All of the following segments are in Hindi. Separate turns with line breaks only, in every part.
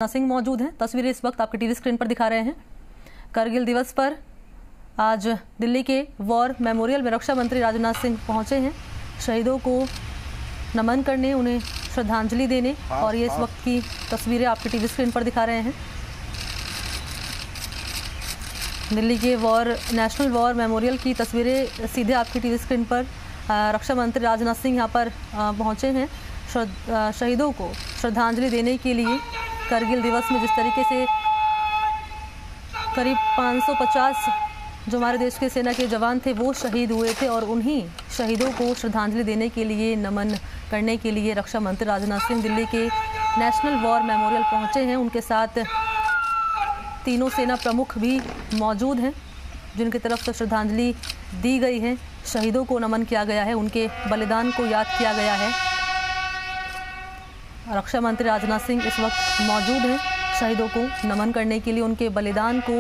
सिंह मौजूद हैं। तस्वीरें इस वक्त आपके टीवी स्क्रीन पर दिखा रहे हैं। करगिल दिवस पर आज दिल्ली के वॉर मेमोरियल में रक्षा मंत्री राजनाथ सिंह पहुंचे हैं शहीदों को नमन करने, उन्हें श्रद्धांजलि देने। और ये इस वक्त की तस्वीरें आपके टीवी स्क्रीन पर दिखा रहे हैं। दिल्ली के नेशनल वॉर मेमोरियल की तस्वीरें सीधे आपकी टीवी स्क्रीन पर। रक्षा मंत्री राजनाथ सिंह यहाँ पर पहुँचे हैं शहीदों को श्रद्धांजलि देने के लिए। करगिल दिवस में जिस तरीके से करीब 550 जो हमारे देश के सेना के जवान थे वो शहीद हुए थे, और उन्हीं शहीदों को श्रद्धांजलि देने के लिए, नमन करने के लिए रक्षा मंत्री राजनाथ सिंह दिल्ली के नेशनल वॉर मेमोरियल पहुंचे हैं। उनके साथ तीनों सेना प्रमुख भी मौजूद हैं जिनकी तरफ से श्रद्धांजलि दी गई है। शहीदों को नमन किया गया है, उनके बलिदान को याद किया गया है। रक्षा मंत्री राजनाथ सिंह इस वक्त मौजूद हैं शहीदों को नमन करने के लिए। उनके बलिदान को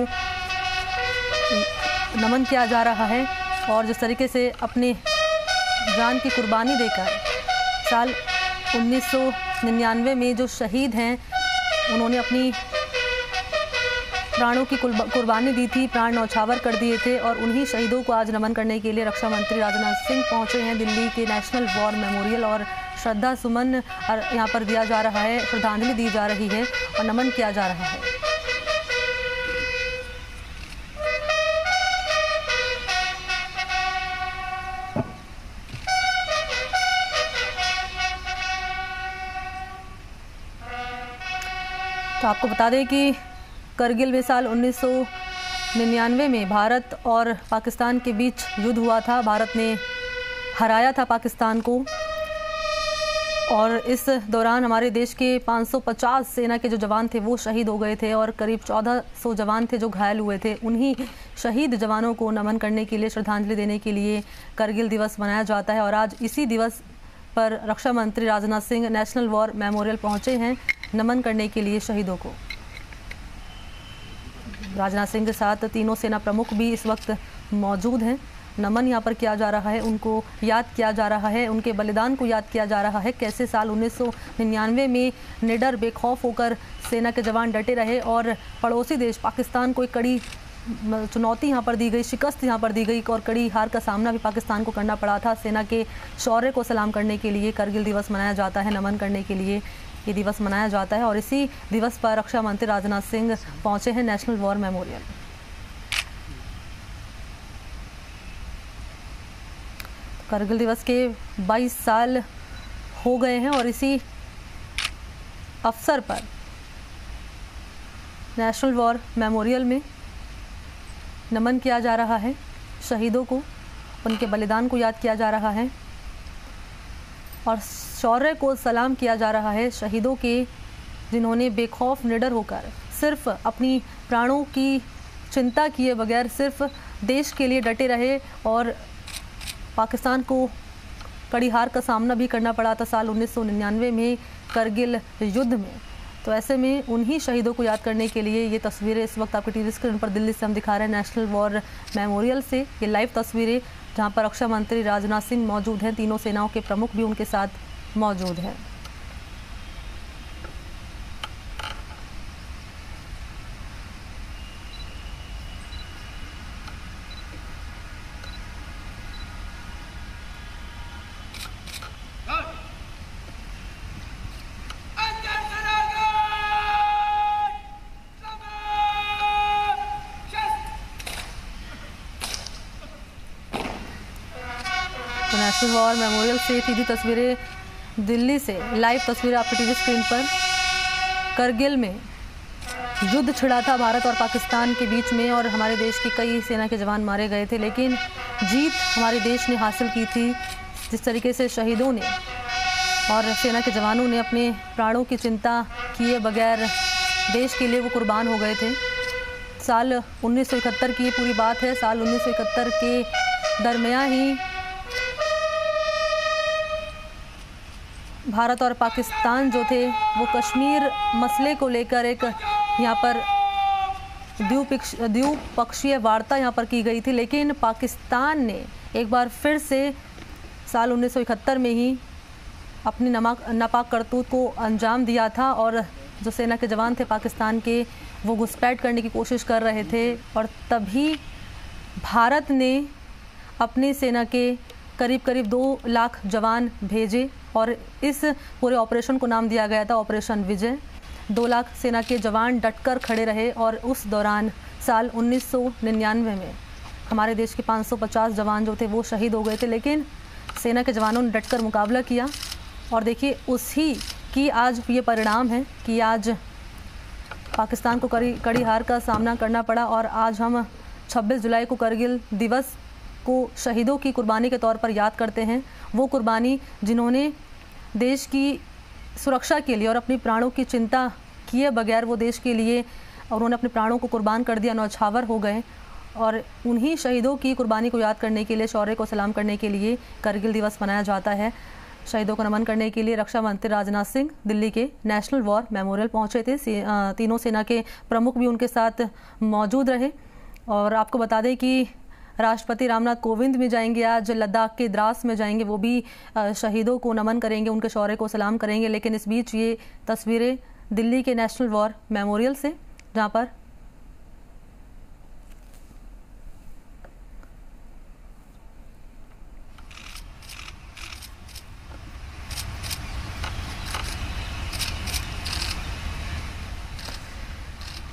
नमन किया जा रहा है। और जिस तरीके से अपने जान की कुर्बानी देकर साल 1999 में जो शहीद हैं, उन्होंने अपनी प्राणों की कुर्बानी दी थी, प्राण न्यौछावर कर दिए थे, और उन्हीं शहीदों को आज नमन करने के लिए रक्षा मंत्री राजनाथ सिंह पहुंचे हैं दिल्ली के नेशनल वॉर मेमोरियल। और श्रद्धा सुमन यहाँ पर दिया जा रहा है, श्रद्धांजलि दी जा रही है और नमन किया जा रहा है। तो आपको बता दें कि करगिल में साल 1999 में भारत और पाकिस्तान के बीच युद्ध हुआ था। भारत ने हराया था पाकिस्तान को, और इस दौरान हमारे देश के 550 सेना के जो जवान थे वो शहीद हो गए थे, और करीब 1400 जवान थे जो घायल हुए थे। उन्हीं शहीद जवानों को नमन करने के लिए, श्रद्धांजलि देने के लिए करगिल दिवस मनाया जाता है। और आज इसी दिवस पर रक्षा मंत्री Rajnath Singh national war memorial पहुंचे हैं नमन करने के लिए शहीदों को। राजनाथ सिंह के साथ तीनों सेना प्रमुख भी इस वक्त मौजूद हैं। नमन यहाँ पर किया जा रहा है, उनको याद किया जा रहा है, उनके बलिदान को याद किया जा रहा है। कैसे साल 1999 में निडर बेखौफ होकर सेना के जवान डटे रहे, और पड़ोसी देश पाकिस्तान को एक कड़ी चुनौती यहाँ पर दी गई, शिकस्त यहाँ पर दी गई, और कड़ी हार का सामना भी पाकिस्तान को करना पड़ा था। सेना के शौर्य को सलाम करने के लिए करगिल दिवस मनाया जाता है, नमन करने के लिए ये दिवस मनाया जाता है। और इसी दिवस पर रक्षा मंत्री राजनाथ सिंह पहुँचे हैं नेशनल वॉर मेमोरियल। करगिल दिवस के 22 साल हो गए हैं, और इसी अवसर पर नेशनल वॉर मेमोरियल में नमन किया जा रहा है शहीदों को, उनके बलिदान को याद किया जा रहा है, और शौर्य को सलाम किया जा रहा है शहीदों के, जिन्होंने बेखौफ निडर होकर सिर्फ अपनी प्राणों की चिंता किए बगैर सिर्फ देश के लिए डटे रहे, और पाकिस्तान को कड़ी हार का सामना भी करना पड़ा था साल 1999 में करगिल युद्ध में। तो ऐसे में उन्हीं शहीदों को याद करने के लिए ये तस्वीरें इस वक्त आपके टीवी स्क्रीन पर दिल्ली से हम दिखा रहे हैं नेशनल वॉर मेमोरियल से। ये लाइव तस्वीरें जहां पर रक्षा मंत्री राजनाथ सिंह मौजूद हैं, तीनों सेनाओं के प्रमुख भी उनके साथ मौजूद हैं। तो नेशनल वॉर मेमोरियल से सीधी तस्वीरें दिल्ली से, लाइव तस्वीरें आपके टीवी स्क्रीन पर। करगिल में युद्ध छिड़ा था भारत और पाकिस्तान के बीच में, और हमारे देश की कई सेना के जवान मारे गए थे, लेकिन जीत हमारे देश ने हासिल की थी। जिस तरीके से शहीदों ने और सेना के जवानों ने अपने प्राणों की चिंता किए बगैर देश के लिए वो कुर्बान हो गए थे। साल 1971 की ये पूरी बात है। साल 1971 के दरमियान ही भारत और पाकिस्तान जो थे वो कश्मीर मसले को लेकर एक यहाँ पर द्विपक्षीय वार्ता यहाँ पर की गई थी, लेकिन पाकिस्तान ने एक बार फिर से साल 1971 में ही अपनी नापाक करतूत को अंजाम दिया था और जो सेना के जवान थे पाकिस्तान के, वो घुसपैठ करने की कोशिश कर रहे थे और तभी भारत ने अपनी सेना के करीब करीब 2 लाख जवान भेजे और इस पूरे ऑपरेशन को नाम दिया गया था ऑपरेशन विजय। 2 लाख सेना के जवान डटकर खड़े रहे और उस दौरान साल 1999 में हमारे देश के 550 जवान जो थे वो शहीद हो गए थे, लेकिन सेना के जवानों ने डटकर मुकाबला किया और देखिए उसी की आज ये परिणाम है कि आज पाकिस्तान को कड़ी हार का सामना करना पड़ा और आज हम 26 जुलाई को करगिल दिवस को शहीदों की कुर्बानी के तौर पर याद करते हैं। वो कुर्बानी जिन्होंने देश की सुरक्षा के लिए और अपनी प्राणों की चिंता किए बगैर वो देश के लिए और उन्होंने अपने प्राणों को कुर्बान कर दिया, न्यौछावर हो गए। और उन्हीं शहीदों की कुर्बानी को याद करने के लिए, शौर्य को सलाम करने के लिए करगिल दिवस मनाया जाता है। शहीदों को नमन करने के लिए रक्षा मंत्री राजनाथ सिंह दिल्ली के नेशनल वॉर मेमोरियल पहुंचे थे। तीनों सेना के प्रमुख भी उनके साथ मौजूद रहे। और आपको बता दें कि राष्ट्रपति रामनाथ कोविंद भी जाएंगे, आज लद्दाख के द्रास में जाएंगे, वो भी शहीदों को नमन करेंगे, उनके शौर्य को सलाम करेंगे। लेकिन इस बीच ये तस्वीरें दिल्ली के नेशनल वॉर मेमोरियल से, जहाँ पर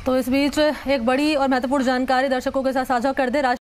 तो इस बीच एक बड़ी और महत्वपूर्ण जानकारी दर्शकों के साथ साझा कर दे।